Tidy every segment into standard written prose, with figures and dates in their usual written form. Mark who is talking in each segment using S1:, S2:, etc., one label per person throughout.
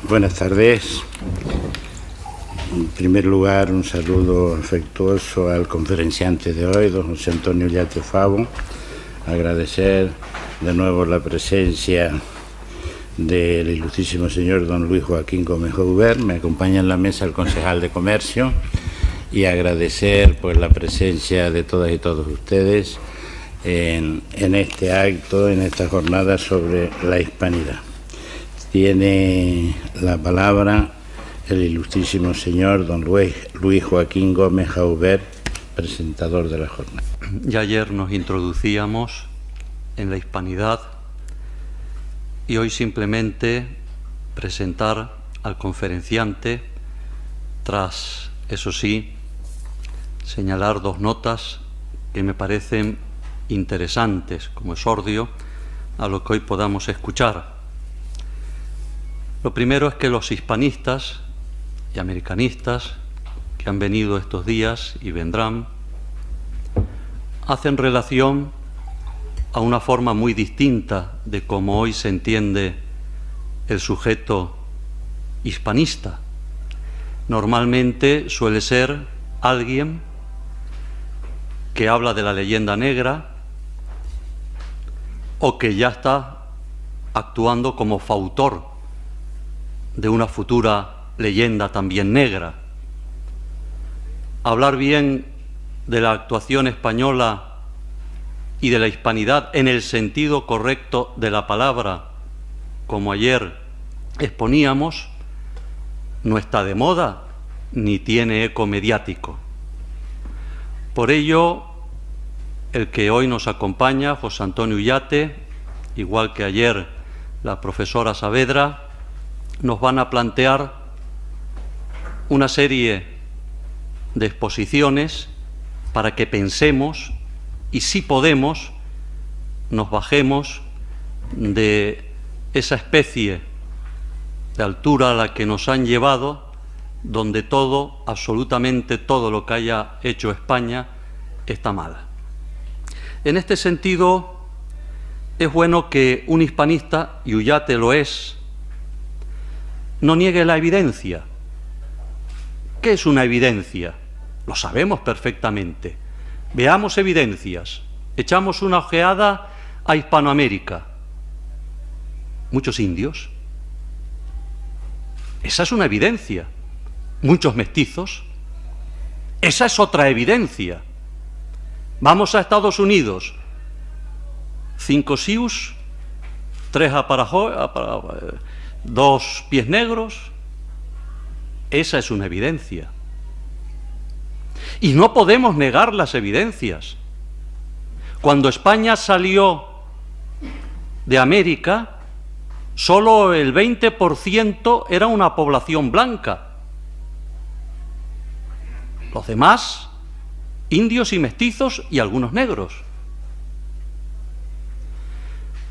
S1: Buenas tardes. En primer lugar, un saludo afectuoso al conferenciante de hoy, don José Antonio Ullate Favo. Agradecer de nuevo la presencia del ilustrísimo señor don Luis Joaquín Gómez Joubert. Me acompaña en la mesa el concejal de Comercio. Y agradecer pues la presencia de todas y todos ustedes en este acto, en esta jornada sobre la hispanidad. Tiene la palabra el ilustrísimo señor don Luis Joaquín Gómez Joubert, presentador de la jornada.
S2: Ya ayer nos introducíamos en la hispanidad y hoy simplemente presentar al conferenciante, tras, eso sí, señalar dos notas que me parecen interesantes como exordio a lo que hoy podamos escuchar. Lo primero es que los hispanistas y americanistas que han venido estos días y vendrán hacen relación a una forma muy distinta de cómo hoy se entiende el sujeto hispanista. Normalmente suele ser alguien que habla de la leyenda negra o que ya está actuando como fautor de una futura leyenda también negra. Hablar bien de la actuación española y de la hispanidad en el sentido correcto de la palabra, como ayer exponíamos, no está de moda ni tiene eco mediático. Por ello, el que hoy nos acompaña, José Antonio Ullate, igual que ayer la profesora Saavedra, nos van a plantear una serie de exposiciones para que pensemos y, si podemos, nos bajemos de esa especie de altura a la que nos han llevado, donde todo, absolutamente todo lo que haya hecho España está mal. En este sentido, es bueno que un hispanista, y Ullate lo es, no niegue la evidencia. ¿Qué es una evidencia? Lo sabemos perfectamente. Veamos evidencias. Echamos una ojeada a Hispanoamérica. Muchos indios. Esa es una evidencia. Muchos mestizos. Esa es otra evidencia. Vamos a Estados Unidos. 5 Sioux, 3 Aparajoy, 2 pies negros. Esa es una evidencia. Y no podemos negar las evidencias. Cuando España salió de América, solo el 20% era una población blanca. Los demás, indios y mestizos y algunos negros.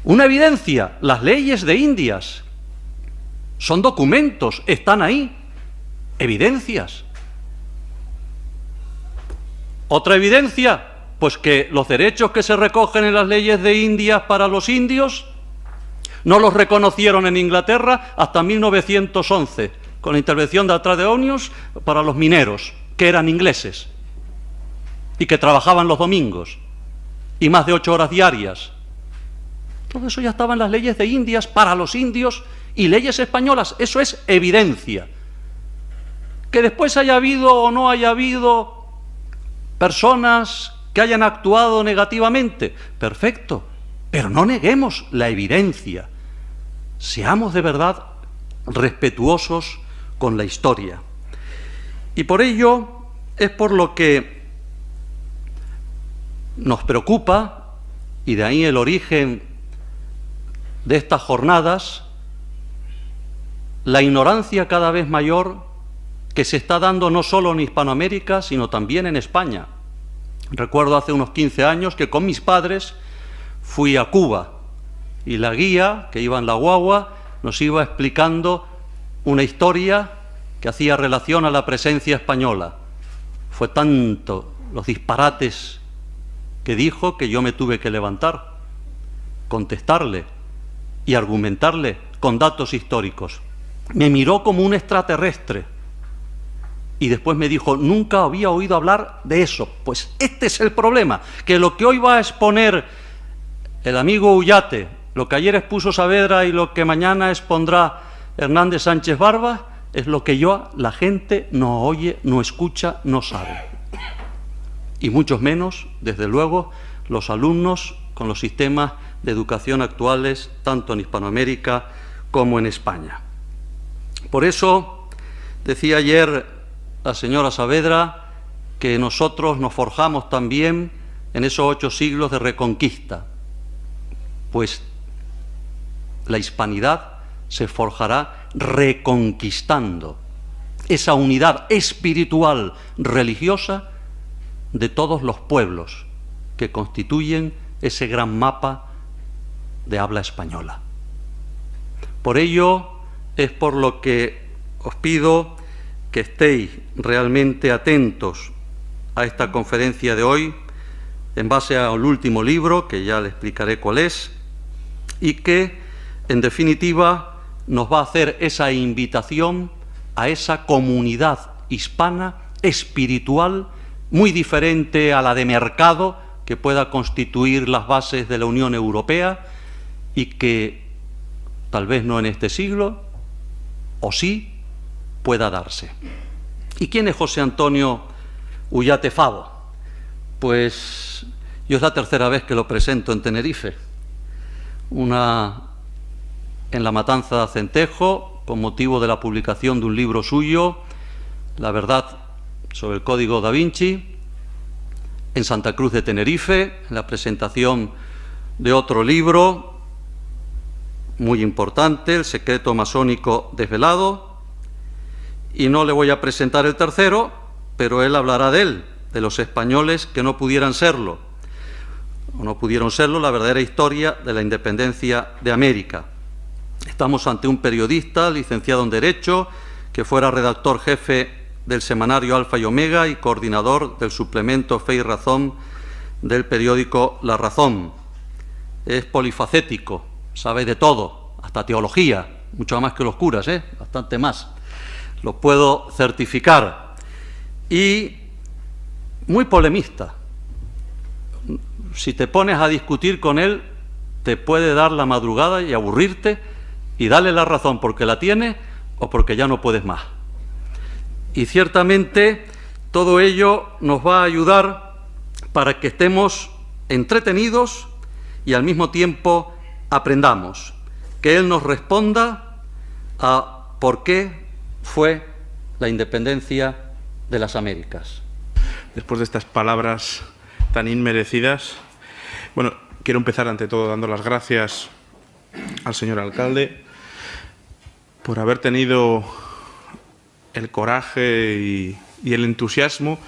S2: Una evidencia, las leyes de Indias. Son documentos, están ahí, evidencias. Otra evidencia, pues que los derechos que se recogen en las leyes de Indias para los indios no los reconocieron en Inglaterra hasta 1911, con la intervención de Atrás de Onios para los mineros, que eran ingleses y que trabajaban los domingos y más de 8 horas diarias. Todo eso ya estaba en las leyes de Indias para los indios y leyes españolas. Eso es evidencia. Que después haya habido o no haya habido personas que hayan actuado negativamente, perfecto, pero no neguemos la evidencia. Seamos de verdad respetuosos con la historia. Y por ello es por lo que nos preocupa, y de ahí el origen de estas jornadas, la ignorancia cada vez mayor que se está dando no solo en Hispanoamérica, sino también en España. Recuerdo hace unos 15 años que con mis padres fui a Cuba y la guía, que iba en la guagua, nos iba explicando una historia que hacía relación a la presencia española. Fue tanto los disparates que dijo que yo me tuve que levantar, contestarle y argumentarle con datos históricos. Me miró como un extraterrestre y después me dijo: nunca había oído hablar de eso. Pues este es el problema, que lo que hoy va a exponer el amigo Ullate, lo que ayer expuso Saavedra y lo que mañana expondrá Hernández Sánchez Barba, es lo que la gente no oye, no escucha, no sabe. Y muchos menos, desde luego, los alumnos con los sistemas de educación actuales, tanto en Hispanoamérica como en España. Por eso decía ayer la señora Saavedra que nosotros nos forjamos también en esos 8 siglos de reconquista, pues la hispanidad se forjará reconquistando esa unidad espiritual religiosa de todos los pueblos que constituyen ese gran mapa de habla española. Por ello es por lo que os pido que estéis realmente atentos a esta conferencia de hoy, en base al último libro, que ya le explicaré cuál es, y que, en definitiva, nos va a hacer esa invitación a esa comunidad hispana espiritual, muy diferente a la de mercado, que pueda constituir las bases de la Unión Europea y que, tal vez no en este siglo, o sí, pueda darse. ¿Y quién es José Antonio Ullate Favo? Pues yo es la tercera vez que lo presento en Tenerife. Una en la Matanza de Centejo, con motivo de la publicación de un libro suyo, La verdad sobre el Código Da Vinci, en Santa Cruz de Tenerife, en la presentación de otro libro muy importante, El secreto masónico desvelado, y no le voy a presentar el tercero, pero él hablará de él, de los españoles que no pudieran serlo, o no pudieron serlo, la verdadera historia de la independencia de América. Estamos ante un periodista licenciado en Derecho, que fuera redactor jefe del semanario Alfa y Omega y coordinador del suplemento Fe y Razón del periódico La Razón. Es polifacético, sabe de todo, hasta teología, mucho más que los curas, bastante más. Lo puedo certificar. Y muy polemista. Si te pones a discutir con él, te puede dar la madrugada y aburrirte y darle la razón porque la tiene o porque ya no puedes más. Y ciertamente todo ello nos va a ayudar para que estemos entretenidos y al mismo tiempo aprendamos. Que él nos responda a por qué fue la independencia de las Américas.
S3: Después de estas palabras tan inmerecidas, bueno, quiero empezar ante todo dando las gracias al señor alcalde por haber tenido el coraje y el entusiasmo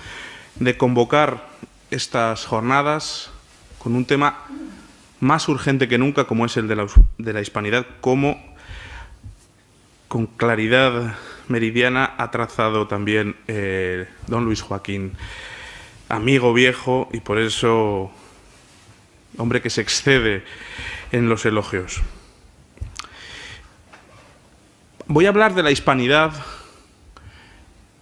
S3: de convocar estas jornadas con un tema más urgente que nunca, como es el de la hispanidad, como con claridad meridiana ha trazado también don Luis Joaquín, amigo viejo y por eso hombre que se excede en los elogios. Voy a hablar de la hispanidad,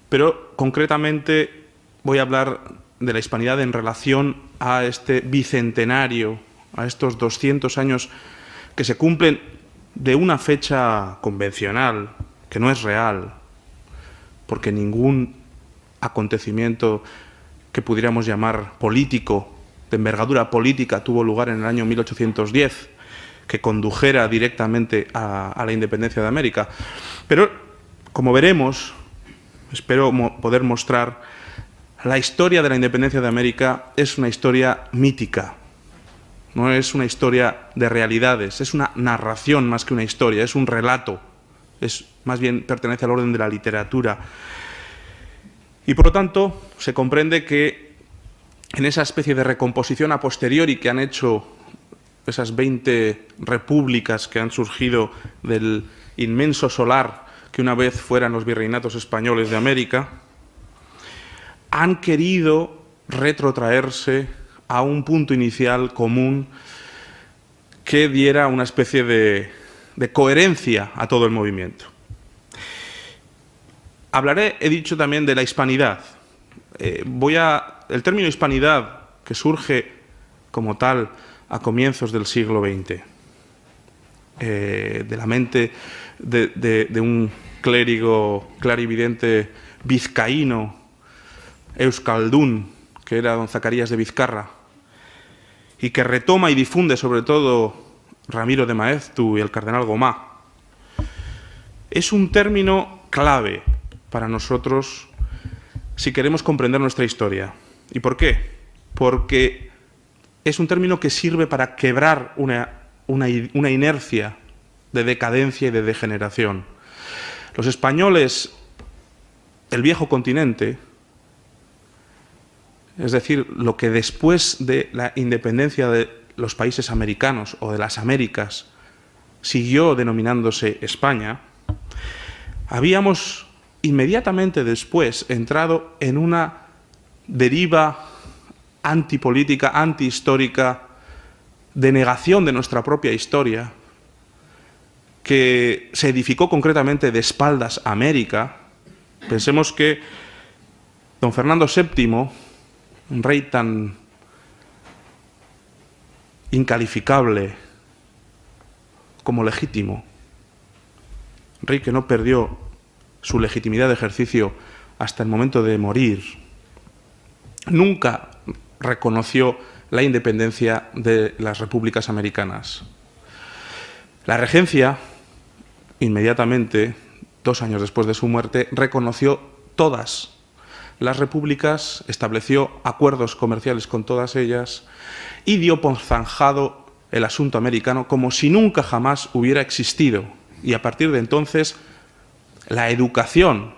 S3: pero concretamente voy a hablar de la hispanidad en relación a este bicentenario, a estos 200 años que se cumplen de una fecha convencional, que no es real, porque ningún acontecimiento que pudiéramos llamar político, de envergadura política, tuvo lugar en el año 1810, que condujera directamente a la independencia de América. Pero, como veremos, espero poder mostrar, la historia de la independencia de América es una historia mítica, no es una historia de realidades, es una narración más que una historia, es un relato, más bien pertenece al orden de la literatura. Y por lo tanto, se comprende que en esa especie de recomposición a posteriori que han hecho esas 20 repúblicas que han surgido del inmenso solar que una vez fueran los virreinatos españoles de América, han querido retrotraerse a un punto inicial común que diera una especie de coherencia a todo el movimiento. Hablaré, he dicho también, de la hispanidad. El término hispanidad, que surge como tal a comienzos del siglo XX, de la mente de un clérigo clarividente vizcaíno, euskaldún, que era don Zacarías de Vizcarra, y que retoma y difunde sobre todo Ramiro de Maeztu y el cardenal Gomá. Es un término clave para nosotros si queremos comprender nuestra historia. ¿Y por qué? Porque es un término que sirve para quebrar una inercia de decadencia y de degeneración. Los españoles, el viejo continente, es decir, lo que después de la independencia de los países americanos o de las Américas siguió denominándose España, habíamos inmediatamente después entrado en una deriva antipolítica, antihistórica, de negación de nuestra propia historia, que se edificó concretamente de espaldas a América. Pensemos que don Fernando VII, un rey tan incalificable como legítimo, un rey que no perdió su legitimidad de ejercicio hasta el momento de morir, nunca reconoció la independencia de las repúblicas americanas. La regencia, inmediatamente, 2 años después de su muerte, reconoció todas las repúblicas, estableció acuerdos comerciales con todas ellas y dio por zanjado el asunto americano como si nunca jamás hubiera existido. Y a partir de entonces, la educación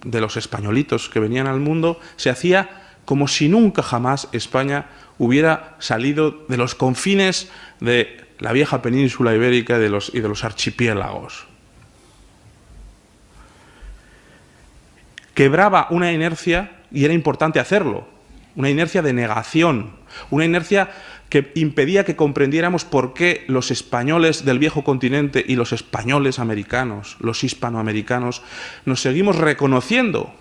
S3: de los españolitos que venían al mundo se hacía como si nunca jamás España hubiera salido de los confines de la vieja península ibérica y de los archipiélagos. Quebraba una inercia, y era importante hacerlo, una inercia de negación, una inercia que impedía que comprendiéramos por qué los españoles del viejo continente y los españoles americanos, los hispanoamericanos, nos seguimos reconociendo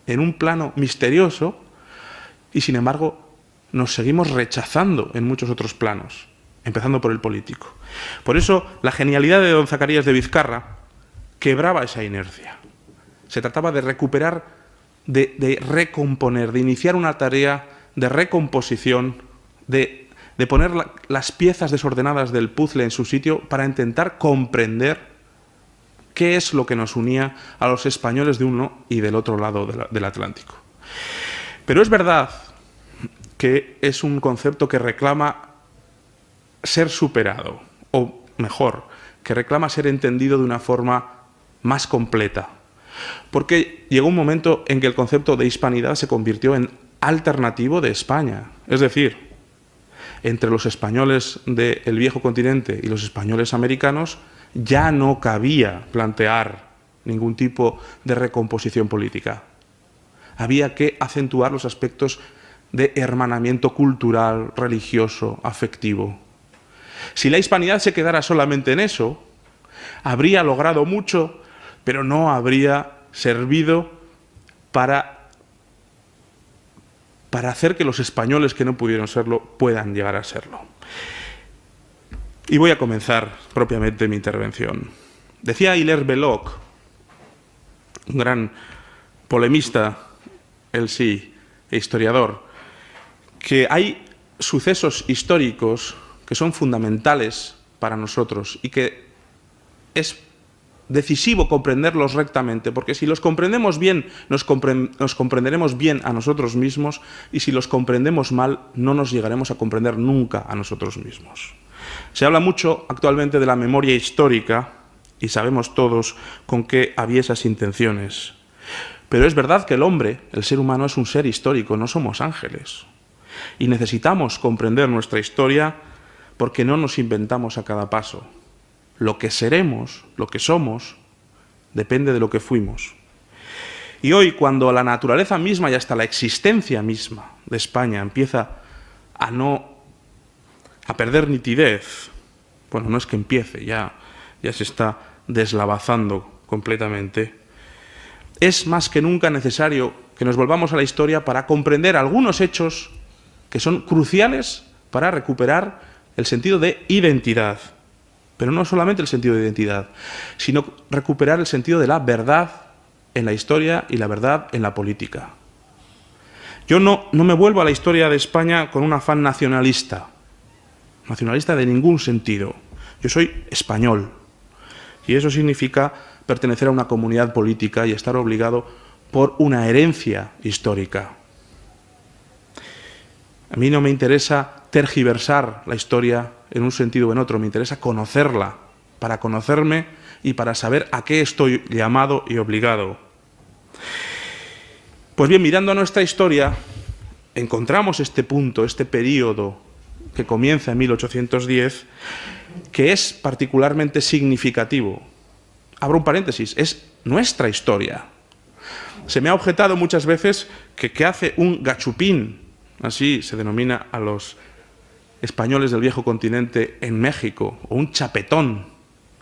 S3: en un plano misterioso y, sin embargo, nos seguimos rechazando en muchos otros planos, empezando por el político. Por eso, la genialidad de don Zacarías de Vizcarra quebraba esa inercia. Se trataba de recuperar, de recomponer, de iniciar una tarea de recomposición, de poner las piezas desordenadas del puzzle en su sitio para intentar comprender qué es lo que nos unía a los españoles de uno y del otro lado del Atlántico. Pero es verdad que es un concepto que reclama ser superado, o mejor, que reclama ser entendido de una forma más completa. Porque llegó un momento en que el concepto de hispanidad se convirtió en alternativo de España. Es decir, entre los españoles del viejo continente y los españoles americanos ya no cabía plantear ningún tipo de recomposición política. Había que acentuar los aspectos de hermanamiento cultural, religioso, afectivo. Si la hispanidad se quedara solamente en eso, habría logrado mucho, pero no habría servido para hacer que los españoles que no pudieron serlo puedan llegar a serlo. Y voy a comenzar propiamente mi intervención. Decía Hilaire Belloc, un gran polemista, él sí, e historiador, que hay sucesos históricos que son fundamentales para nosotros y que es decisivo comprenderlos rectamente, porque si los comprendemos bien, nos comprenderemos bien a nosotros mismos, y si los comprendemos mal, no nos llegaremos a comprender nunca a nosotros mismos. Se habla mucho actualmente de la memoria histórica y sabemos todos con qué aviesas intenciones. Pero es verdad que el hombre, el ser humano, es un ser histórico, no somos ángeles. Y necesitamos comprender nuestra historia porque no nos inventamos a cada paso. Lo que seremos, lo que somos, depende de lo que fuimos. Y hoy, cuando la naturaleza misma y hasta la existencia misma de España empieza a perder nitidez, bueno, no es que empiece, ya se está deslavazando completamente, es más que nunca necesario que nos volvamos a la historia para comprender algunos hechos que son cruciales para recuperar el sentido de identidad. Pero no solamente el sentido de identidad, sino recuperar el sentido de la verdad en la historia y la verdad en la política. Yo no me vuelvo a la historia de España con un afán nacionalista de ningún sentido. Yo soy español y eso significa pertenecer a una comunidad política y estar obligado por una herencia histórica. A mí no me interesa tergiversar la historia en un sentido o en otro, me interesa conocerla, para conocerme y para saber a qué estoy llamado y obligado. Pues bien, mirando a nuestra historia, encontramos este punto, este período que comienza en 1810, que es particularmente significativo. Abro un paréntesis, es nuestra historia. Se me ha objetado muchas veces que ¿qué hace un gachupín? Así se denomina a los españoles del viejo continente en México, o un chapetón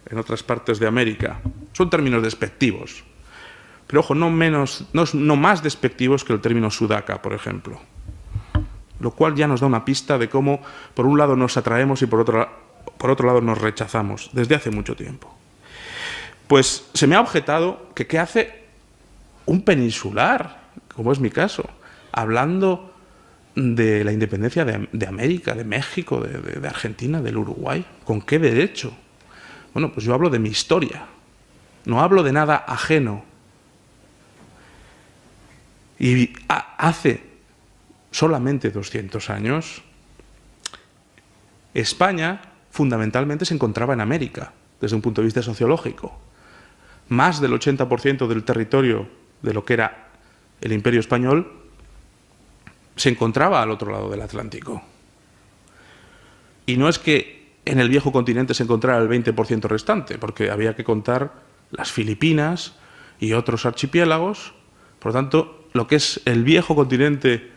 S3: en otras partes de América. Son términos despectivos, pero ojo, no más despectivos que el término sudaca, por ejemplo. Lo cual ya nos da una pista de cómo, por un lado, nos atraemos y por otro lado nos rechazamos, desde hace mucho tiempo. Pues se me ha objetado que ¿qué hace un peninsular, como es mi caso, hablando de la independencia de América, de México, de Argentina, del Uruguay? ¿Con qué derecho? Bueno, pues yo hablo de mi historia, no hablo de nada ajeno. Y hace solamente 200 años, España fundamentalmente se encontraba en América, desde un punto de vista sociológico. Más del 80% del territorio de lo que era el Imperio Español se encontraba al otro lado del Atlántico. Y no es que en el viejo continente se encontrara el 20% restante, porque había que contar las Filipinas y otros archipiélagos. Por lo tanto, lo que es el viejo continente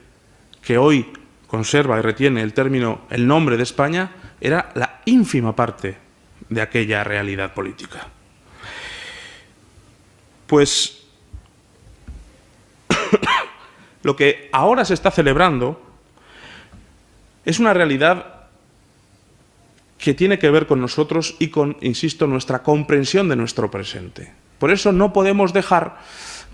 S3: que hoy conserva y retiene el nombre de España, era la ínfima parte de aquella realidad política. Pues lo que ahora se está celebrando es una realidad que tiene que ver con nosotros y con, insisto, nuestra comprensión de nuestro presente. Por eso no podemos dejar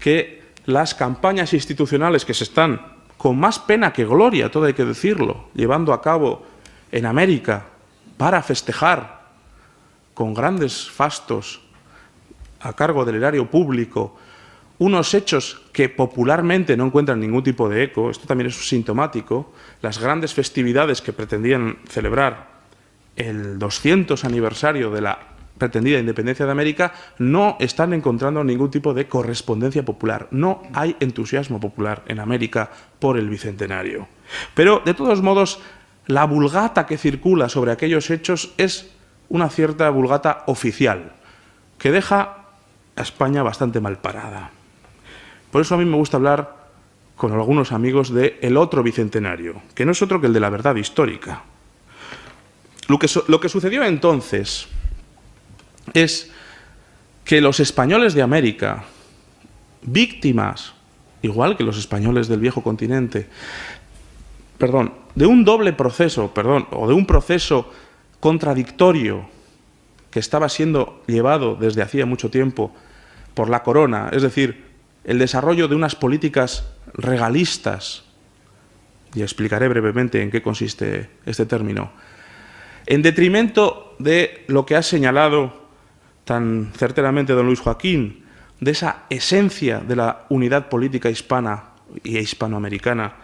S3: que las campañas institucionales que se están, con más pena que gloria, todo hay que decirlo, llevando a cabo en América para festejar con grandes fastos a cargo del erario público unos hechos que popularmente no encuentran ningún tipo de eco, esto también es sintomático, las grandes festividades que pretendían celebrar el 200 aniversario de la pretendida independencia de América no están encontrando ningún tipo de correspondencia popular. No hay entusiasmo popular en América por el Bicentenario. Pero, de todos modos, la vulgata que circula sobre aquellos hechos es una cierta vulgata oficial, que deja a España bastante mal parada. Por eso a mí me gusta hablar con algunos amigos del otro Bicentenario, que no es otro que el de la verdad histórica. Lo que sucedió entonces es que los españoles de América, víctimas, igual que los españoles del viejo continente, de un doble proceso, o de un proceso contradictorio que estaba siendo llevado desde hacía mucho tiempo por la corona, es decir, el desarrollo de unas políticas regalistas, y explicaré brevemente en qué consiste este término, en detrimento de lo que ha señalado tan certeramente don Luis Joaquín, de esa esencia de la unidad política hispana y hispanoamericana,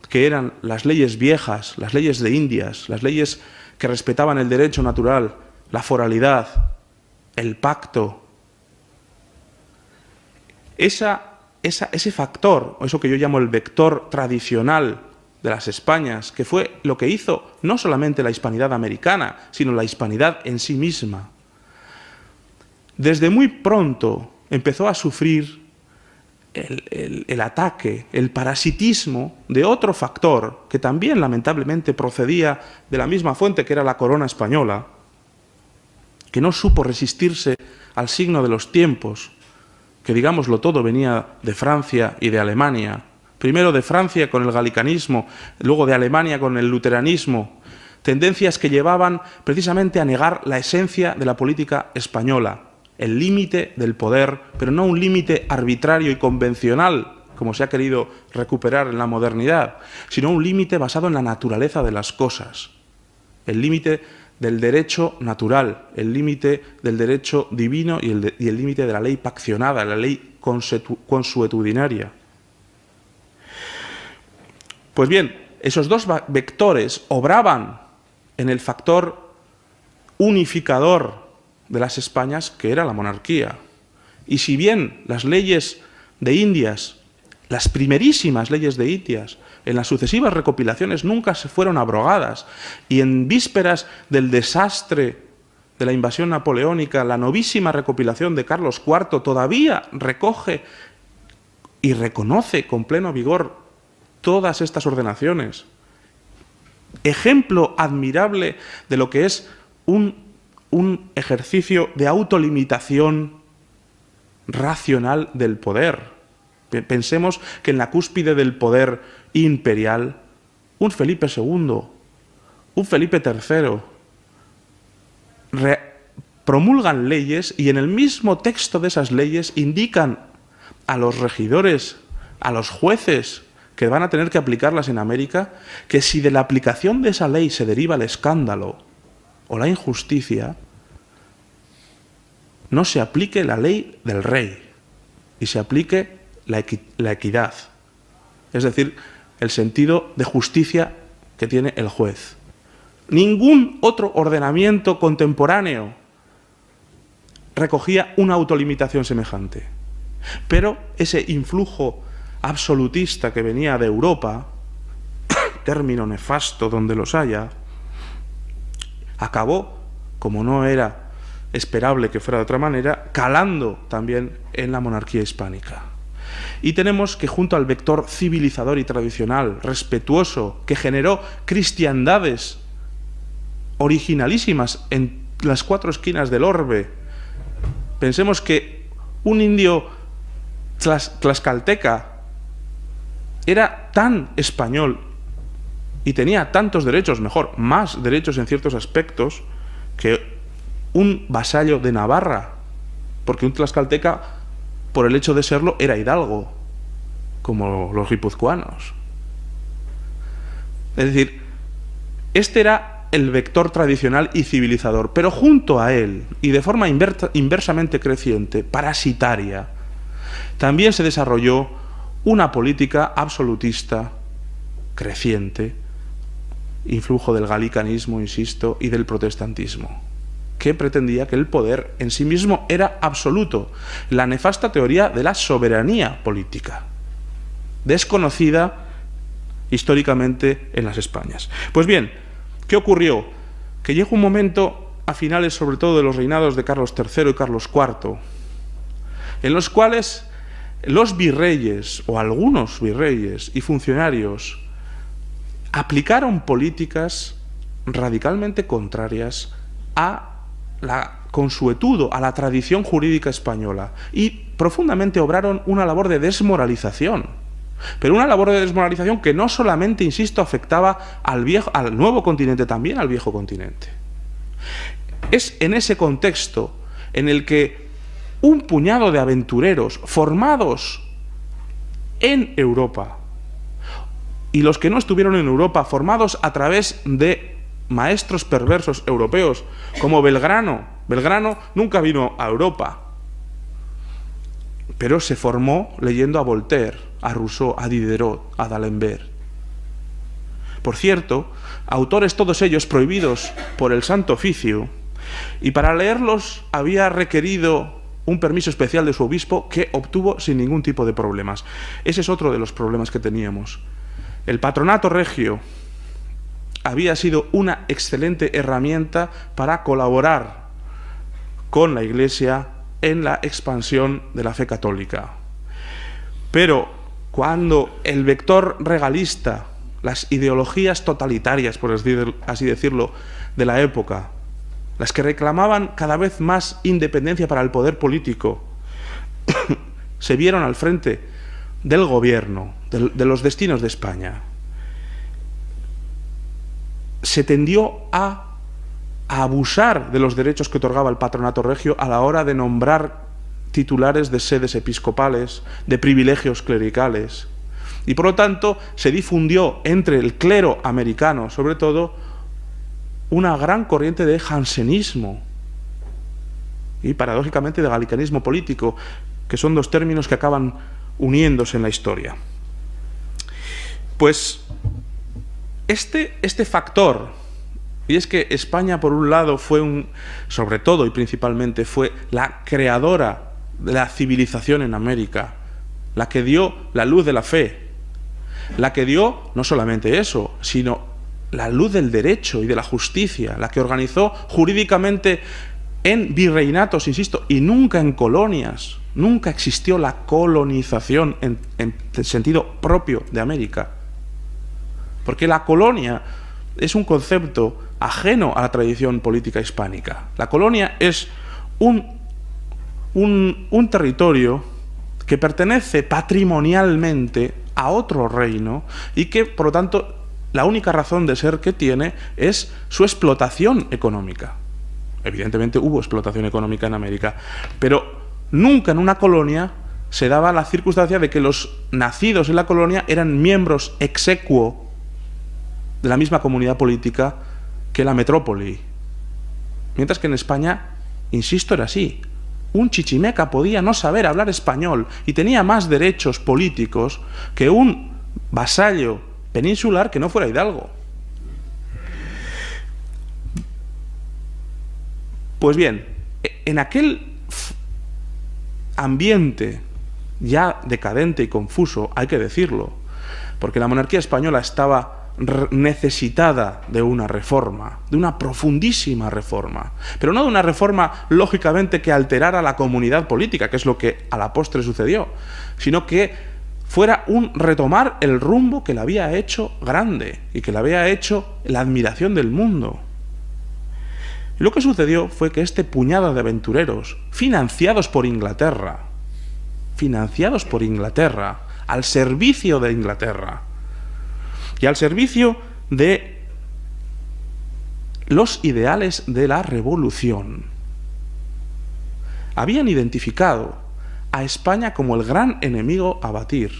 S3: que eran las leyes viejas, las leyes de Indias, las leyes que respetaban el derecho natural, la foralidad, el pacto. Esa ese factor, o eso que yo llamo el vector tradicional de las Españas, que fue lo que hizo no solamente la hispanidad americana, sino la hispanidad en sí misma, desde muy pronto empezó a sufrir el ataque, el parasitismo de otro factor que también lamentablemente procedía de la misma fuente, que era la corona española, que no supo resistirse al signo de los tiempos, que digámoslo todo venía de Francia y de Alemania, primero de Francia con el galicanismo, luego de Alemania con el luteranismo, tendencias que llevaban precisamente a negar la esencia de la política española, el límite del poder, pero no un límite arbitrario y convencional, como se ha querido recuperar en la modernidad, sino un límite basado en la naturaleza de las cosas, el límite del derecho natural, el límite del derecho divino y el límite de la ley paccionada, la ley consuetudinaria. Pues bien, esos dos vectores obraban en el factor unificador de las Españas, que era la monarquía. Y si bien las leyes de Indias, las primerísimas leyes de Indias, en las sucesivas recopilaciones nunca se fueron abrogadas, y en vísperas del desastre de la invasión napoleónica, la novísima recopilación de Carlos IV todavía recoge y reconoce con pleno vigor todas estas ordenaciones. Ejemplo admirable de lo que es un ejercicio de autolimitación racional del poder. Pensemos que en la cúspide del poder imperial, un Felipe II, un Felipe III, promulgan leyes y en el mismo texto de esas leyes indican a los regidores, a los jueces que van a tener que aplicarlas en América, que si de la aplicación de esa ley se deriva el escándalo o la injusticia, no se aplique la ley del rey y se aplique la equidad, es decir, el sentido de justicia que tiene el juez. Ningún otro ordenamiento contemporáneo recogía una autolimitación semejante, pero ese influjo absolutista que venía de Europa, término nefasto donde los haya, acabó, como no era esperable que fuera de otra manera, calando también en la monarquía hispánica. Y tenemos que junto al vector civilizador y tradicional, respetuoso, que generó cristiandades originalísimas en las cuatro esquinas del orbe, pensemos que un indio tlaxcalteca era tan español y tenía tantos derechos, mejor, más derechos en ciertos aspectos, que un vasallo de Navarra, porque un tlaxcalteca, por el hecho de serlo, era hidalgo, como los guipuzcoanos. Es decir, este era el vector tradicional y civilizador, pero junto a él, y de forma inversamente creciente, parasitaria, también se desarrolló una política absolutista creciente, influjo del galicanismo, insisto, y del protestantismo, que pretendía que el poder en sí mismo era absoluto, la nefasta teoría de la soberanía política, desconocida históricamente en las Españas. Pues bien, ¿qué ocurrió? Que llegó un momento, a finales sobre todo de los reinados de Carlos III y Carlos IV, en los cuales los virreyes, o algunos virreyes y funcionarios, aplicaron políticas radicalmente contrarias a la consuetudo, a la tradición jurídica española, y profundamente obraron una labor de desmoralización. Pero una labor de desmoralización que no solamente, insisto, afectaba al nuevo continente, también al viejo continente. Es en ese contexto en el que un puñado de aventureros formados en Europa, y los que no estuvieron en Europa, formados a través de maestros perversos europeos, como Belgrano. Belgrano nunca vino a Europa, pero se formó leyendo a Voltaire, a Rousseau, a Diderot, a D'Alembert. Por cierto, autores todos ellos prohibidos por el Santo Oficio, y para leerlos había requerido un permiso especial de su obispo que obtuvo sin ningún tipo de problemas. Ese es otro de los problemas que teníamos. El patronato regio había sido una excelente herramienta para colaborar con la Iglesia en la expansión de la fe católica. Pero cuando el vector regalista, las ideologías totalitarias, por así decirlo, de la época, las que reclamaban cada vez más independencia para el poder político, se vieron al frente del gobierno, de los destinos de España, se tendió a abusar de los derechos que otorgaba el patronato regio a la hora de nombrar titulares de sedes episcopales, de privilegios clericales. Y por lo tanto se difundió entre el clero americano, sobre todo, una gran corriente de jansenismo y, paradójicamente, de galicanismo político, que son dos términos que acaban uniéndose en la historia. Pues este factor, y es que España, por un lado, fue sobre todo y principalmente, fue la creadora de la civilización en América, la que dio la luz de la fe, la que dio no solamente eso, sino la luz del derecho y de la justicia, la que organizó jurídicamente en virreinatos, insisto, y nunca en colonias. Nunca existió la colonización en el sentido propio de América. Porque la colonia es un concepto ajeno a la tradición política hispánica. La colonia es un territorio que pertenece patrimonialmente a otro reino y que, por lo tanto, la única razón de ser que tiene es su explotación económica. Evidentemente hubo explotación económica en América, pero nunca en una colonia se daba la circunstancia de que los nacidos en la colonia eran miembros exequo de la misma comunidad política que la metrópoli. Mientras que en España, insisto, era así. Un chichimeca podía no saber hablar español y tenía más derechos políticos que un vasallo peninsular que no fuera hidalgo. Pues bien, en aquel ambiente ya decadente y confuso, hay que decirlo, porque la monarquía española estaba necesitada de una reforma, de una profundísima reforma, pero no de una reforma lógicamente que alterara la comunidad política, que es lo que a la postre sucedió, sino que fuera un retomar el rumbo que le había hecho grande y que le había hecho la admiración del mundo. Y lo que sucedió fue que este puñado de aventureros, financiados por Inglaterra, al servicio de Inglaterra y al servicio de los ideales de la revolución, habían identificado a España como el gran enemigo a batir.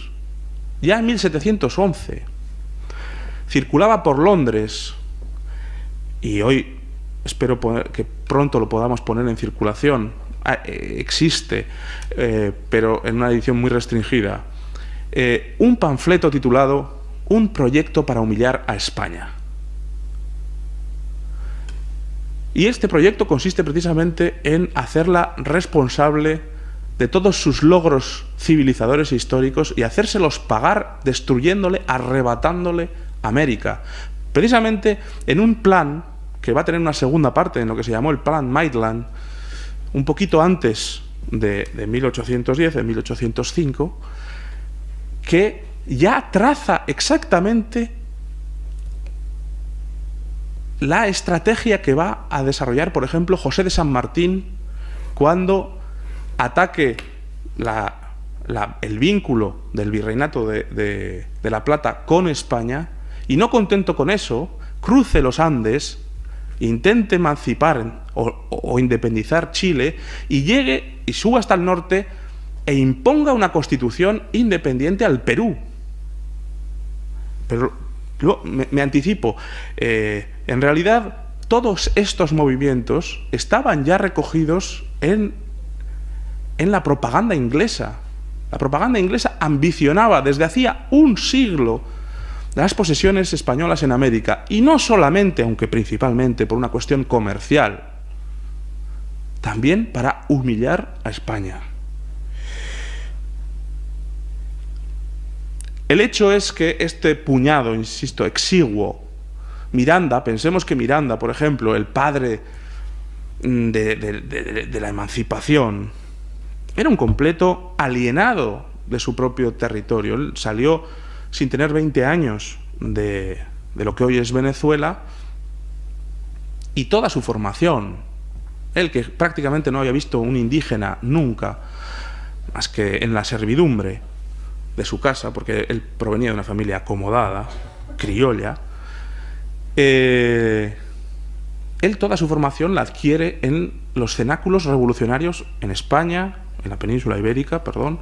S3: Ya en 1711 circulaba por Londres, y hoy espero que pronto lo podamos poner en circulación, existe, pero en una edición muy restringida, un panfleto titulado "Un proyecto para humillar a España". Y este proyecto consiste precisamente en hacerla responsable de todos sus logros civilizadores e históricos y hacérselos pagar destruyéndole, arrebatándole América. Precisamente en un plan que va a tener una segunda parte, en lo que se llamó el Plan Maitland, un poquito antes de 1810, en 1805, que ya traza exactamente la estrategia que va a desarrollar, por ejemplo, José de San Martín cuando ataque el vínculo del virreinato de La Plata con España, y no contento con eso, cruce los Andes, intente emancipar o independizar Chile y llegue y suba hasta el norte e imponga una constitución independiente al Perú. Pero me anticipo, en realidad todos estos movimientos estaban ya recogidos en la propaganda inglesa. La propaganda inglesa ambicionaba desde hacía un siglo las posesiones españolas en América, y no solamente, aunque principalmente por una cuestión comercial. también para humillar a España. El hecho es que este puñado, insisto, exiguo, Miranda, pensemos que Miranda, por ejemplo, el padre de la emancipación, era un completo alienado de su propio territorio. Él salió sin tener 20 años de lo que hoy es Venezuela, y toda su formación, él que prácticamente no había visto un indígena nunca, más que en la servidumbre de su casa, porque él provenía de una familia acomodada, criolla, él toda su formación la adquiere en los cenáculos revolucionarios en España, en la península ibérica, perdón,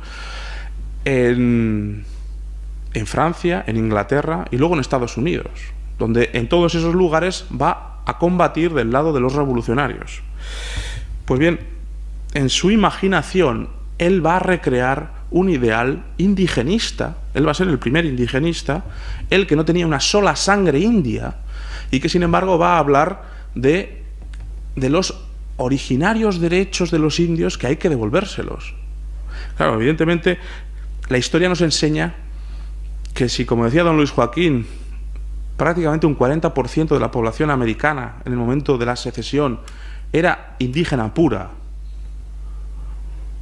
S3: en Francia, en Inglaterra y luego en Estados Unidos, donde en todos esos lugares va a combatir del lado de los revolucionarios. Pues bien, en su imaginación, él va a recrear un ideal indigenista. Él va a ser el primer indigenista, el que no tenía una sola sangre india y que sin embargo va a hablar de los originarios derechos de los indios, que hay que devolvérselos. Claro, evidentemente la historia nos enseña que si, como decía don Luis Joaquín, prácticamente un 40% de la población americana en el momento de la secesión era indígena pura,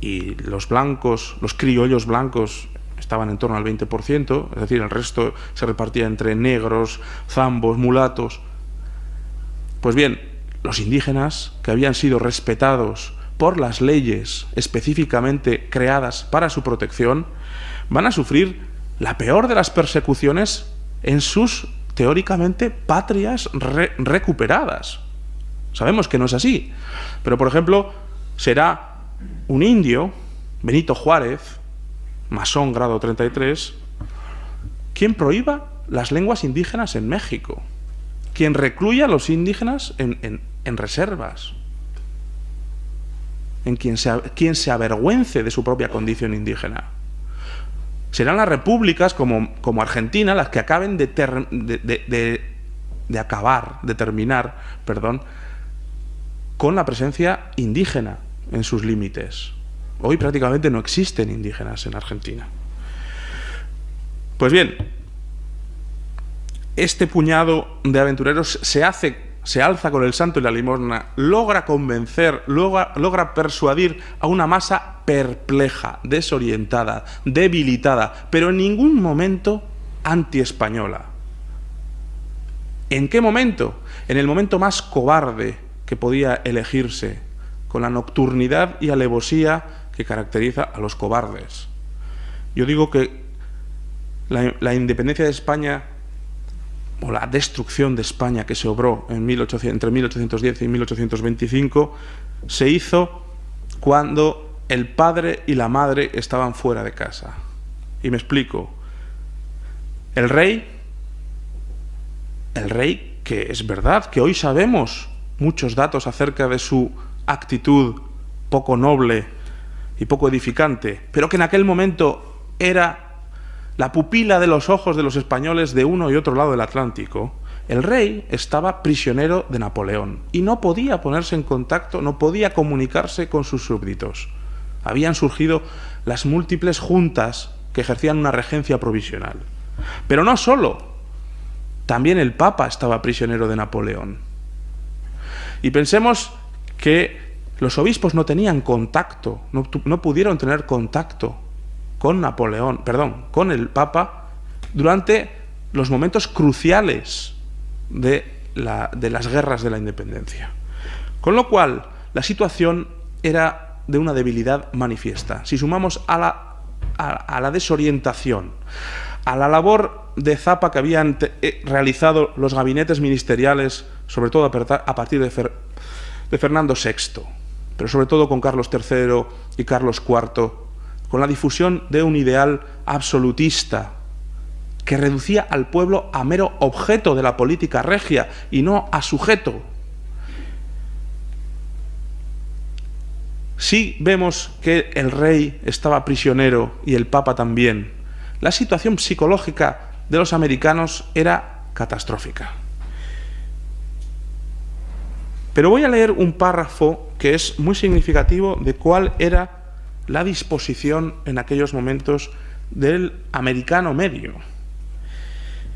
S3: y los blancos, los criollos blancos, estaban en torno al 20%, es decir, el resto se repartía entre negros, zambos, mulatos. Pues bien, los indígenas, que habían sido respetados por las leyes específicamente creadas para su protección, van a sufrir la peor de las persecuciones en sus, teóricamente, patrias recuperadas. Sabemos que no es así, pero por ejemplo, será un indio, Benito Juárez, masón grado 33, quien prohíba las lenguas indígenas en México, quien recluya a los indígenas en reservas, en quien se avergüence de su propia condición indígena. Serán las repúblicas como Argentina las que acaben de terminar con la presencia indígena en sus límites. Hoy prácticamente no existen indígenas en Argentina. Pues bien, este puñado de aventureros se alza con el santo y la limosna, logra convencer, logra persuadir a una masa perpleja, desorientada, debilitada, pero en ningún momento antiespañola. ¿En qué momento? En el momento más cobarde que podía elegirse, con la nocturnidad y alevosía que caracteriza a los cobardes. Yo digo que la independencia de España, o la destrucción de España que se obró entre 1810 y 1825, se hizo cuando el padre y la madre estaban fuera de casa. Y me explico. El rey, que es verdad que hoy sabemos muchos datos acerca de su actitud poco noble y poco edificante, pero que en aquel momento era la pupila de los ojos de los españoles de uno y otro lado del Atlántico, el rey estaba prisionero de Napoleón y no podía ponerse en contacto, no podía comunicarse con sus súbditos. Habían surgido las múltiples juntas que ejercían una regencia provisional. Pero no solo, también el Papa estaba prisionero de Napoleón. Y pensemos que los obispos no tenían contacto, no pudieron tener contacto con con el Papa durante los momentos cruciales de las guerras de la independencia. Con lo cual, la situación era de una debilidad manifiesta. Si sumamos a la desorientación, a la labor de zapa que habían realizado los gabinetes ministeriales, sobre todo a partir de Fernando VI, pero sobre todo con Carlos III y Carlos IV, con la difusión de un ideal absolutista que reducía al pueblo a mero objeto de la política regia y no a sujeto. Sí vemos que el rey estaba prisionero y el Papa también. La situación psicológica de los americanos era catastrófica. Pero voy a leer un párrafo que es muy significativo de cuál era la disposición en aquellos momentos del americano medio.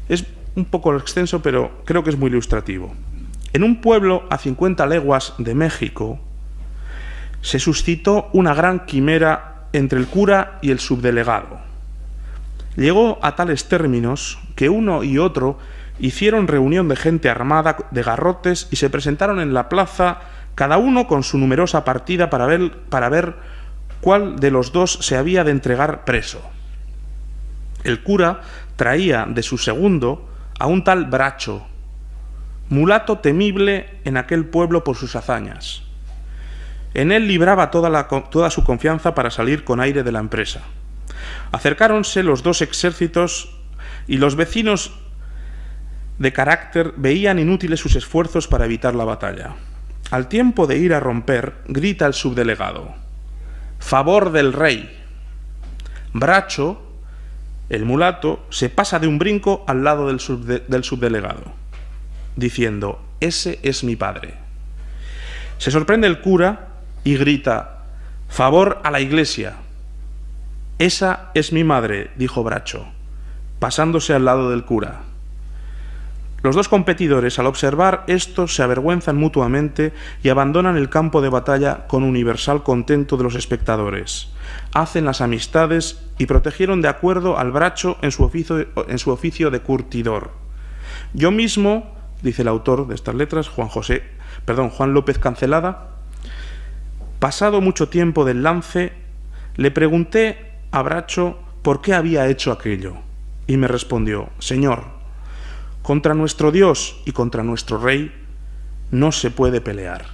S3: Es un poco extenso, pero creo que es muy ilustrativo. En un pueblo a 50 leguas de México se suscitó una gran quimera entre el cura y el subdelegado. Llegó a tales términos que uno y otro hicieron reunión de gente armada de garrotes y se presentaron en la plaza, cada uno con su numerosa partida para ver cuál de los dos se había de entregar preso. El cura traía de su segundo a un tal Bracho, mulato temible en aquel pueblo por sus hazañas. En él libraba toda su confianza para salir con aire de la empresa. Acercáronse los dos ejércitos y los vecinos de carácter veían inútiles sus esfuerzos para evitar la batalla. Al tiempo de ir a romper, grita el subdelegado: «¡Favor del rey!». Bracho, el mulato, se pasa de un brinco al lado del subdelegado, diciendo: «Ese es mi padre». Se sorprende el cura y grita: «¡Favor a la iglesia!». «Esa es mi madre», dijo Bracho, pasándose al lado del cura. Los dos competidores, al observar esto, se avergüenzan mutuamente y abandonan el campo de batalla con universal contento de los espectadores. Hacen las amistades y protegieron de acuerdo al Bracho en su oficio de curtidor. Yo mismo, dice el autor de estas letras, Juan López Cancelada, pasado mucho tiempo del lance, le pregunté a Bracho por qué había hecho aquello, y me respondió: «Señor, contra nuestro Dios y contra nuestro Rey no se puede pelear».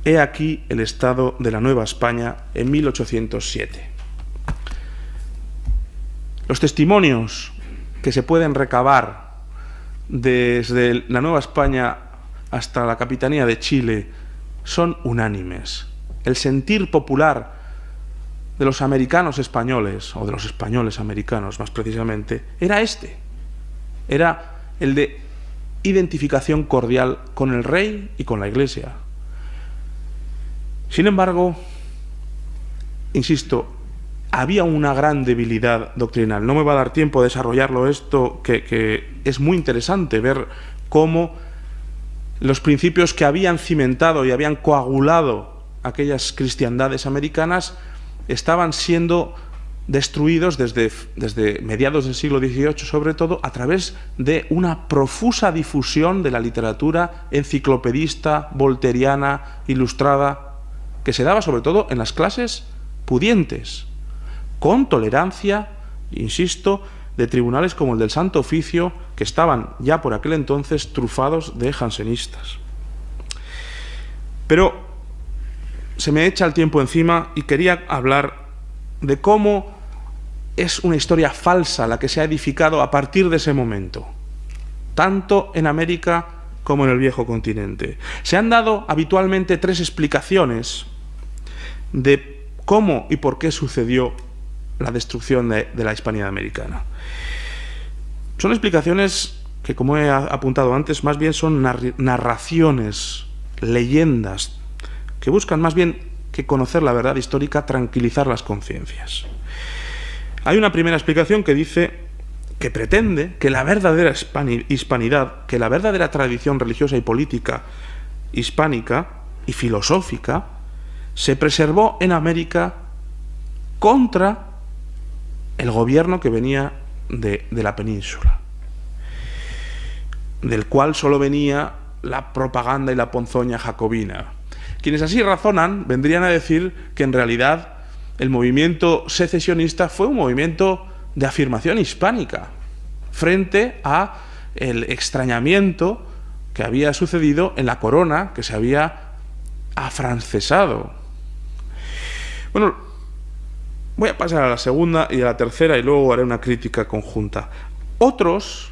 S3: He aquí el estado de la Nueva España en 1807. Los testimonios que se pueden recabar desde la Nueva España hasta la Capitanía de Chile son unánimes. El sentir popular de los americanos españoles, o de los españoles americanos más precisamente, era este. Era el de identificación cordial con el rey y con la Iglesia. Sin embargo, insisto, había una gran debilidad doctrinal. No me va a dar tiempo de desarrollarlo esto, que es muy interesante ver cómo los principios que habían cimentado y habían coagulado aquellas cristiandades americanas estaban siendo destruidos desde mediados del siglo XVIII, sobre todo a través de una profusa difusión de la literatura enciclopedista, volteriana, ilustrada, que se daba sobre todo en las clases pudientes, con tolerancia, insisto, de tribunales como el del Santo Oficio, que estaban ya por aquel entonces trufados de jansenistas. Pero se me echa el tiempo encima y quería hablar de cómo es una historia falsa la que se ha edificado a partir de ese momento, tanto en América como en el viejo continente. Se han dado habitualmente tres explicaciones de cómo y por qué sucedió la destrucción de la hispanidad americana. Son explicaciones que, como he apuntado antes, más bien son narraciones, leyendas, que buscan más bien que conocer la verdad histórica, tranquilizar las conciencias. Hay una primera explicación que dice que pretende que la verdadera hispanidad, que la verdadera tradición religiosa y política hispánica y filosófica se preservó en América contra el gobierno que venía de la península, del cual solo venía la propaganda y la ponzoña jacobina. Quienes así razonan vendrían a decir que en realidad el movimiento secesionista fue un movimiento de afirmación hispánica frente a el extrañamiento que había sucedido en la corona, que se había afrancesado. Bueno, voy a pasar a la segunda y a la tercera y luego haré una crítica conjunta. Otros,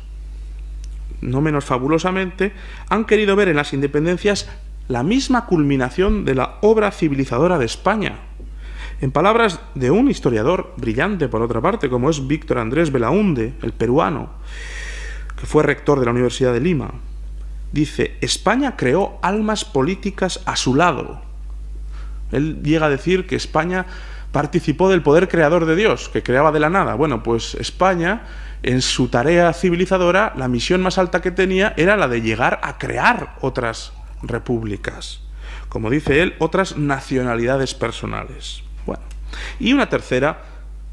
S3: no menos fabulosamente, han querido ver en las independencias la misma culminación de la obra civilizadora de España. En palabras de un historiador brillante, por otra parte, como es Víctor Andrés Belaúnde, el peruano, que fue rector de la Universidad de Lima, dice: España creó almas políticas a su lado. Él llega a decir que España participó del poder creador de Dios, que creaba de la nada. Bueno, pues España, en su tarea civilizadora, la misión más alta que tenía era la de llegar a crear otras repúblicas. Como dice él, otras nacionalidades personales. Bueno, y una tercera,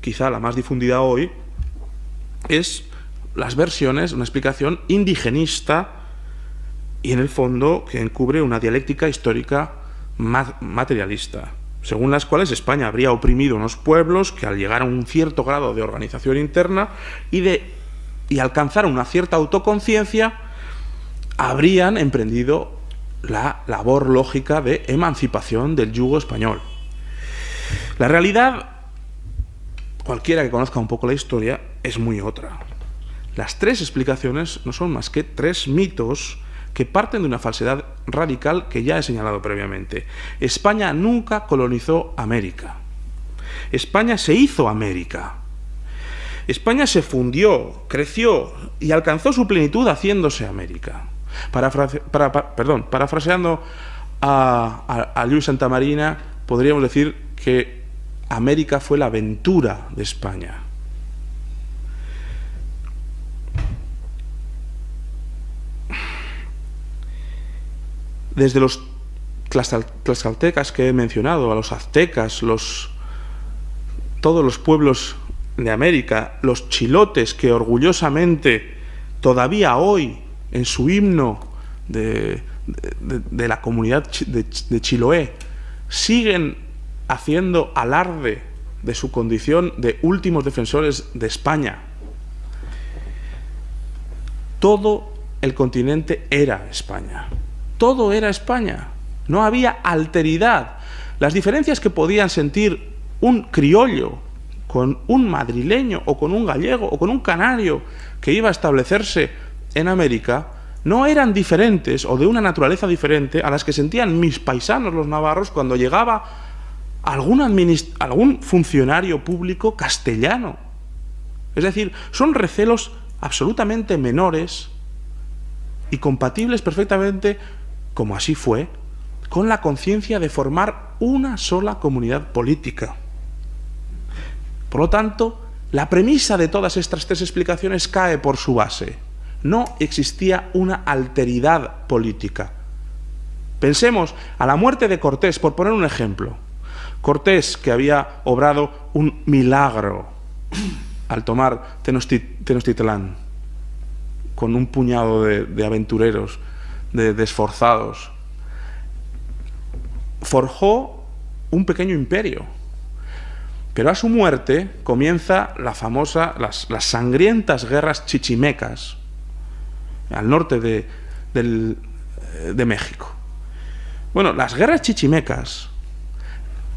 S3: quizá la más difundida hoy, es las versiones, una explicación indigenista y en el fondo que encubre una dialéctica histórica materialista, según las cuales España habría oprimido unos pueblos que al llegar a un cierto grado de organización interna y alcanzar una cierta autoconciencia habrían emprendido la labor lógica de emancipación del yugo español. La realidad, cualquiera que conozca un poco la historia, es muy otra. Las tres explicaciones no son más que tres mitos que parten de una falsedad radical que ya he señalado previamente. España nunca colonizó América. España se hizo América. España se fundió, creció y alcanzó su plenitud haciéndose América. Parafraseando a Luis Santamarina, podríamos decir que América fue la aventura de España. Desde los tlaxcaltecas que he mencionado, a los aztecas, todos los pueblos de América, los chilotes que orgullosamente todavía hoy en su himno de la comunidad de Chiloé siguen haciendo alarde de su condición de últimos defensores de España. Todo el continente era España. Todo era España. No había alteridad. Las diferencias que podían sentir un criollo con un madrileño o con un gallego o con un canario que iba a establecerse en América no eran diferentes o de una naturaleza diferente a las que sentían mis paisanos los navarros cuando llegaba algún funcionario público castellano. Es decir, son recelos absolutamente menores y compatibles perfectamente, como así fue, con la conciencia de formar una sola comunidad política. Por lo tanto, la premisa de todas estas tres explicaciones cae por su base. No existía una alteridad política. Pensemos a la muerte de Cortés, por poner un ejemplo. Cortés, que había obrado un milagro al tomar Tenochtitlán, con un puñado de aventureros, de esforzados, forjó un pequeño imperio. Pero a su muerte comienza las sangrientas guerras chichimecas al norte de México. Bueno, las guerras chichimecas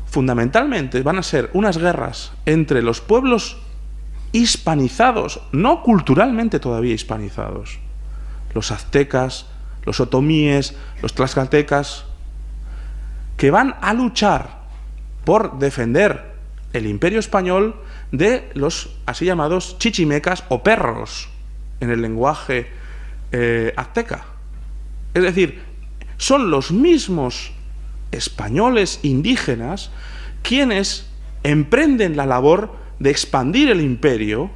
S3: fundamentalmente van a ser unas guerras entre los pueblos hispanizados, no culturalmente todavía hispanizados, los aztecas, los otomíes, los tlaxcaltecas, que van a luchar por defender el imperio español de los así llamados chichimecas o perros en el lenguaje azteca. Es decir, son los mismos españoles indígenas quienes emprenden la labor de expandir el imperio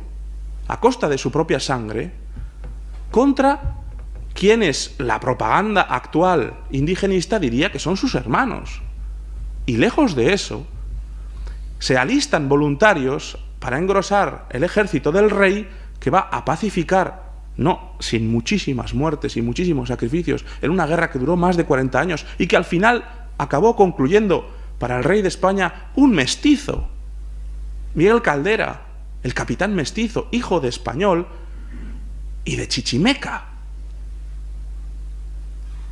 S3: a costa de su propia sangre contra quienes la propaganda actual indigenista diría que son sus hermanos. Y lejos de eso, se alistan voluntarios para engrosar el ejército del rey que va a pacificar, no sin muchísimas muertes y muchísimos sacrificios, en una guerra que duró más de 40 años y que al final acabó concluyendo para el rey de España un mestizo, Miguel Caldera, el capitán mestizo, hijo de español y de chichimeca.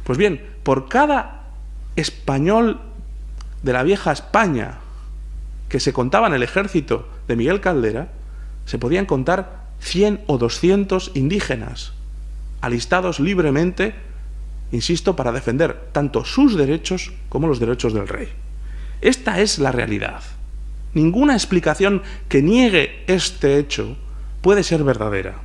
S3: Pues bien, por cada español de la vieja España que se contaba en el ejército de Miguel Caldera, se podían contar 100 o 200 indígenas, alistados libremente, insisto, para defender tanto sus derechos como los derechos del rey. Esta es la realidad. Ninguna explicación que niegue este hecho puede ser verdadera.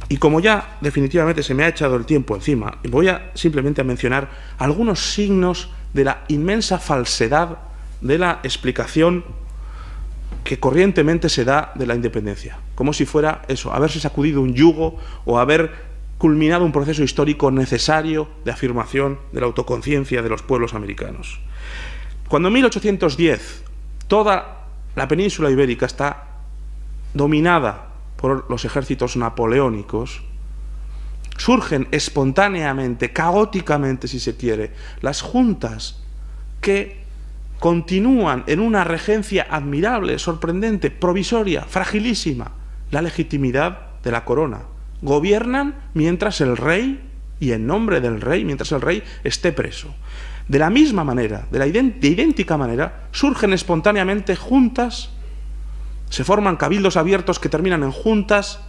S3: Y como ya definitivamente se me ha echado el tiempo encima, voy simplemente a mencionar algunos signos de la inmensa falsedad de la explicación que corrientemente se da de la independencia, como si fuera eso, haberse sacudido un yugo o haber culminado un proceso histórico necesario de afirmación de la autoconciencia de los pueblos americanos. Cuando en 1810 toda la península ibérica está dominada por los ejércitos napoleónicos, surgen espontáneamente, caóticamente si se quiere, las juntas que continúan en una regencia admirable, sorprendente, provisoria, fragilísima, la legitimidad de la corona. Gobiernan mientras el rey, y en nombre del rey, mientras el rey esté preso. De la misma manera, de idéntica manera, surgen espontáneamente juntas, se forman cabildos abiertos que terminan en juntas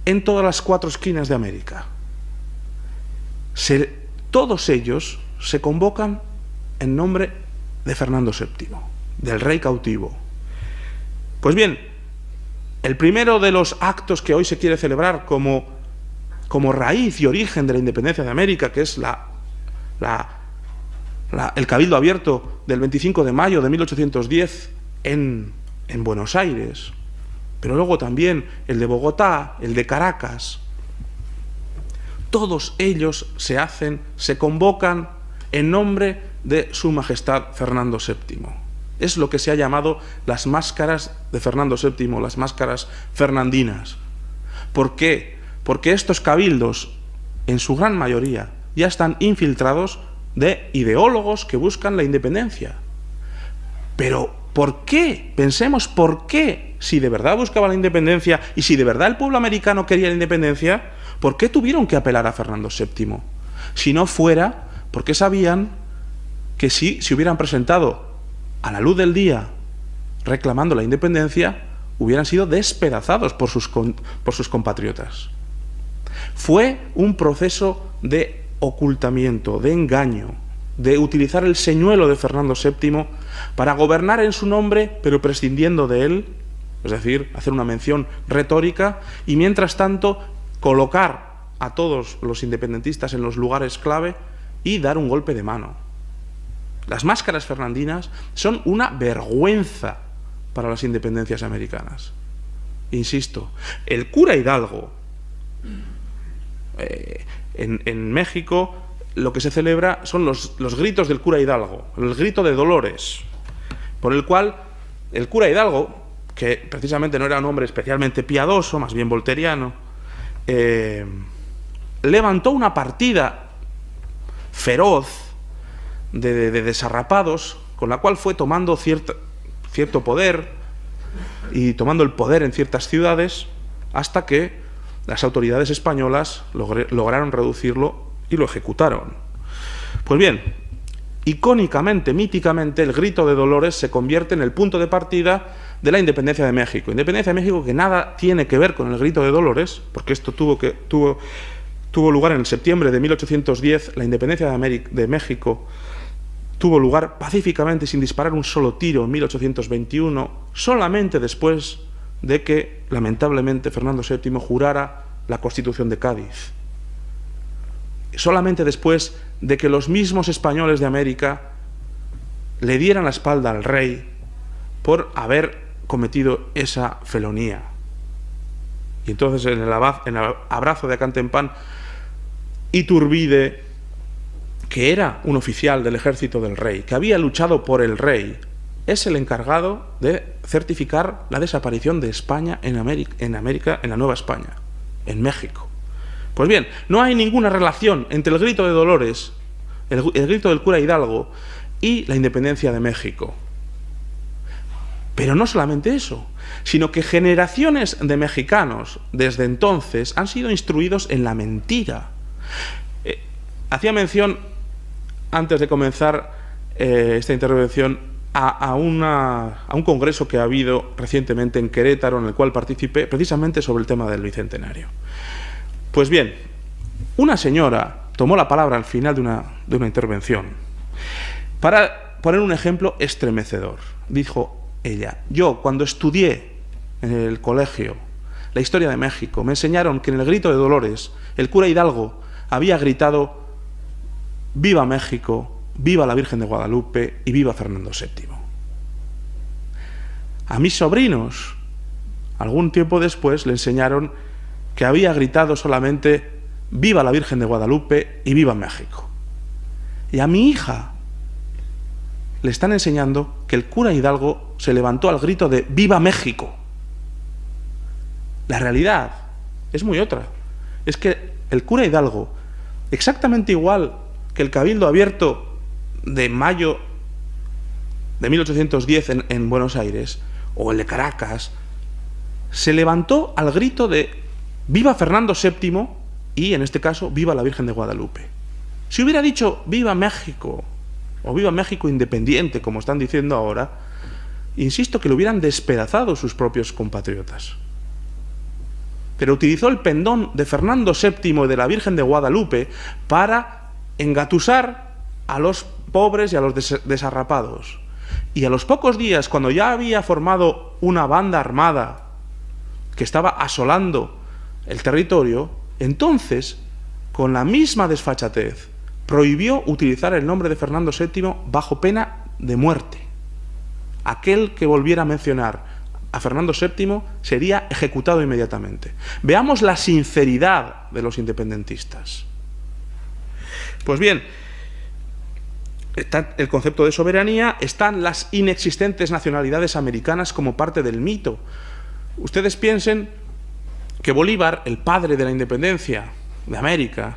S3: en todas las 4 esquinas de América. Todos ellos se convocan en nombre de Fernando VII, del rey cautivo. Pues bien, el primero de los actos que hoy se quiere celebrar como raíz y origen de la independencia de América, que es el Cabildo Abierto del 25 de mayo de 1810 en Buenos Aires, pero luego también el de Bogotá, el de Caracas, todos ellos se convocan en nombre de Su Majestad Fernando VII. Es lo que se ha llamado las máscaras de Fernando VII, las máscaras fernandinas. ¿Por qué? Porque estos cabildos, en su gran mayoría, ya están infiltrados de ideólogos que buscan la independencia. Pero, ¿por qué? Pensemos por qué, si de verdad buscaba la independencia y si de verdad el pueblo americano quería la independencia, ¿por qué tuvieron que apelar a Fernando VII? Si no fuera porque sabían que si se hubieran presentado a la luz del día reclamando la independencia, hubieran sido despedazados por sus compatriotas. Fue un proceso de ocultamiento, de engaño, de utilizar el señuelo de Fernando VII para gobernar en su nombre, pero prescindiendo de él, es decir, hacer una mención retórica y mientras tanto colocar a todos los independentistas en los lugares clave y dar un golpe de mano. Las máscaras fernandinas son una vergüenza para las independencias americanas. Insisto, el cura Hidalgo, en México, lo que se celebra son los gritos del cura Hidalgo, el grito de Dolores, por el cual el cura Hidalgo, que precisamente no era un hombre especialmente piadoso, más bien volteriano, levantó una partida feroz de desarrapados, con la cual fue tomando cierto poder y tomando el poder en ciertas ciudades, hasta que las autoridades españolas lograron reducirlo y lo ejecutaron. Pues bien, icónicamente, míticamente, el grito de Dolores se convierte en el punto de partida de la independencia de México. Independencia de México que nada tiene que ver con el grito de Dolores, porque esto tuvo lugar en el septiembre de 1810, la independencia de México tuvo lugar pacíficamente, sin disparar un solo tiro, en 1821, solamente después de que, lamentablemente, Fernando VII jurara la Constitución de Cádiz. Solamente después de que los mismos españoles de América le dieran la espalda al rey por haber cometido esa felonía. Y entonces, en el abrazo de Acantempán, Iturbide, que era un oficial del ejército del rey, que había luchado por el rey, es el encargado de certificar la desaparición de España en la Nueva España, en México. Pues bien, no hay ninguna relación entre el grito de Dolores, el grito del cura Hidalgo y la independencia de México. Pero no solamente eso, sino que generaciones de mexicanos desde entonces han sido instruidos en la mentira. Hacía mención, antes de comenzar esta intervención, a un congreso que ha habido recientemente en Querétaro, en el cual participé precisamente sobre el tema del Bicentenario. Pues bien, una señora tomó la palabra al final de una intervención para poner un ejemplo estremecedor. Dijo ella: yo, cuando estudié en el colegio la historia de México. Me enseñaron que en el grito de Dolores el cura Hidalgo había gritado: ¡Viva México! ¡Viva la Virgen de Guadalupe! ¡Y viva Fernando VII! A mis sobrinos, algún tiempo después, le enseñaron que había gritado solamente: ¡Viva la Virgen de Guadalupe! ¡Y viva México! Y a mi hija le están enseñando que el cura Hidalgo se levantó al grito de ¡Viva México! La realidad es muy otra. Es que el cura Hidalgo, exactamente igual que el Cabildo Abierto de mayo de 1810 en Buenos Aires, o el de Caracas, se levantó al grito de ¡Viva Fernando VII! Y, en este caso, ¡Viva la Virgen de Guadalupe! Si hubiera dicho ¡Viva México! O ¡Viva México independiente!, como están diciendo ahora, insisto que lo hubieran despedazado sus propios compatriotas. Pero utilizó el pendón de Fernando VII y de la Virgen de Guadalupe para engatusar a los pobres y a los desarrapados. Y a los pocos días, cuando ya había formado una banda armada que estaba asolando el territorio, entonces, con la misma desfachatez, prohibió utilizar el nombre de Fernando VII bajo pena de muerte. Aquel que volviera a mencionar a Fernando VII sería ejecutado inmediatamente. Veamos la sinceridad de los independentistas. Pues bien, está el concepto de soberanía, están las inexistentes nacionalidades americanas como parte del mito. Ustedes piensen que Bolívar, el padre de la independencia de América,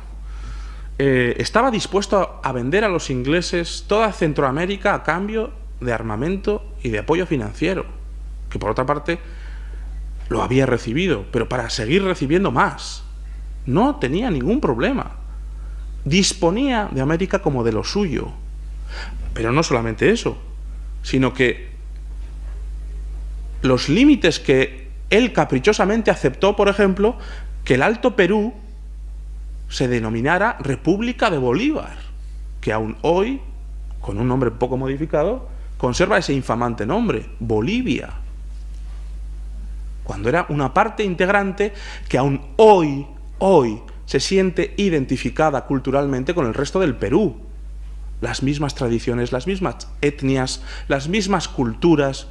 S3: estaba dispuesto a vender a los ingleses toda Centroamérica a cambio de armamento y de apoyo financiero, que por otra parte lo había recibido, pero para seguir recibiendo más. No tenía ningún problema. Disponía de América como de lo suyo. Pero no solamente eso, sino que los límites que él caprichosamente aceptó, por ejemplo, que el Alto Perú se denominara República de Bolívar, que aún hoy, con un nombre poco modificado, conserva ese infamante nombre, Bolivia, cuando era una parte integrante que aún hoy se siente identificada culturalmente con el resto del Perú. Las mismas tradiciones, las mismas etnias, las mismas culturas.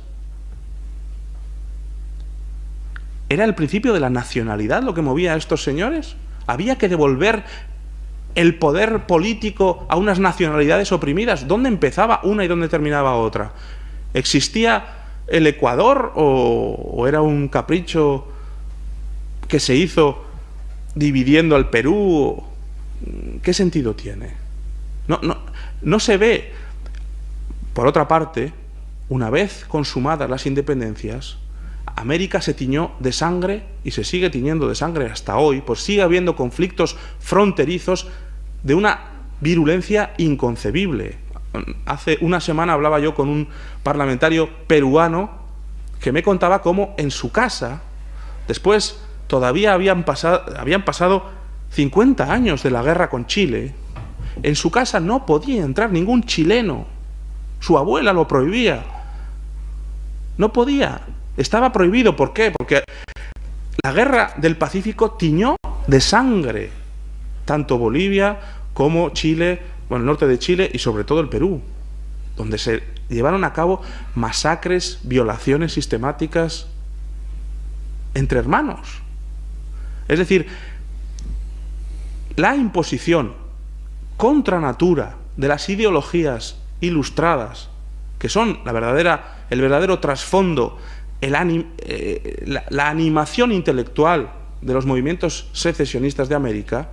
S3: ¿Era el principio de la nacionalidad lo que movía a estos señores? ¿Había que devolver el poder político a unas nacionalidades oprimidas? ¿Dónde empezaba una y dónde terminaba otra? ¿Existía el Ecuador o era un capricho que se hizo dividiendo al Perú? ¿Qué sentido tiene? No se ve. Por otra parte, una vez consumadas las independencias, América se tiñó de sangre y se sigue tiñendo de sangre hasta hoy, pues sigue habiendo conflictos fronterizos de una virulencia inconcebible. Hace una semana hablaba yo con un parlamentario peruano que me contaba cómo en su casa, después todavía habían pasado 50 años de la guerra con Chile, en su casa no podía entrar ningún chileno. Su abuela lo prohibía. No podía. Estaba prohibido. ¿Por qué? Porque la guerra del Pacífico tiñó de sangre tanto Bolivia como Chile, bueno, el norte de Chile y sobre todo el Perú, donde se llevaron a cabo masacres, violaciones sistemáticas entre hermanos. Es decir, la imposición contra natura de las ideologías ilustradas, que son el verdadero trasfondo, la animación intelectual de los movimientos secesionistas de América,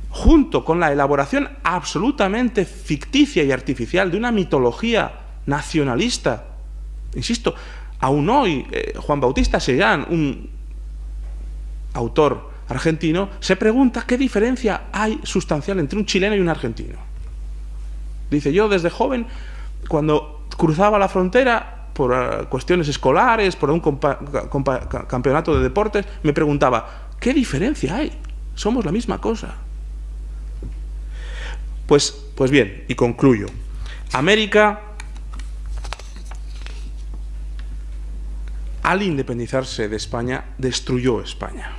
S3: junto con la elaboración absolutamente ficticia y artificial de una mitología nacionalista. Insisto, aún hoy Juan Bautista Sellán, un autor argentino, se pregunta qué diferencia hay sustancial entre un chileno y un argentino. Dice, yo desde joven, cuando cruzaba la frontera por cuestiones escolares, por un campeonato de deportes, me preguntaba, ¿qué diferencia hay? Somos la misma cosa. Pues bien, y concluyo. América al independizarse de España, destruyó España.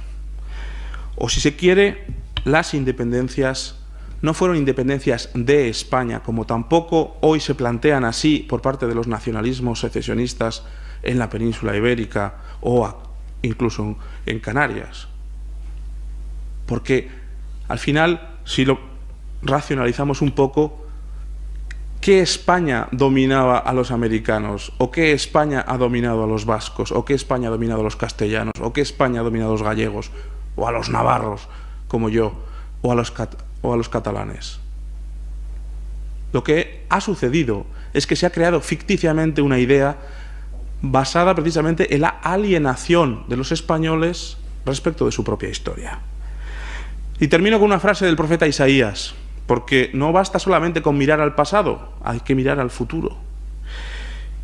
S3: O si se quiere, las independencias no fueron independencias de España, como tampoco hoy se plantean así por parte de los nacionalismos secesionistas en la península ibérica o incluso en Canarias. Porque al final, si lo racionalizamos un poco, ¿qué España dominaba a los americanos? ¿O qué España ha dominado a los vascos? ¿O qué España ha dominado a los castellanos? ¿O qué España ha dominado a los gallegos? ¿O a los navarros, como yo? ¿O a los catalanes? Lo que ha sucedido es que se ha creado ficticiamente una idea basada precisamente en la alienación de los españoles respecto de su propia historia. Y termino con una frase del profeta Isaías, porque no basta solamente con mirar al pasado, hay que mirar al futuro.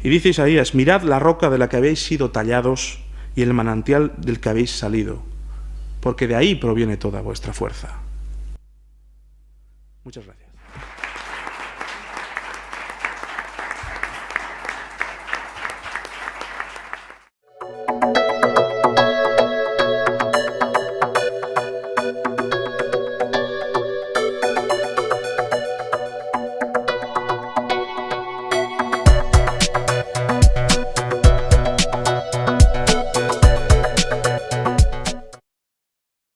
S3: Y dice Isaías: mirad la roca de la que habéis sido tallados y el manantial del que habéis salido, porque de ahí proviene toda vuestra fuerza. Muchas gracias.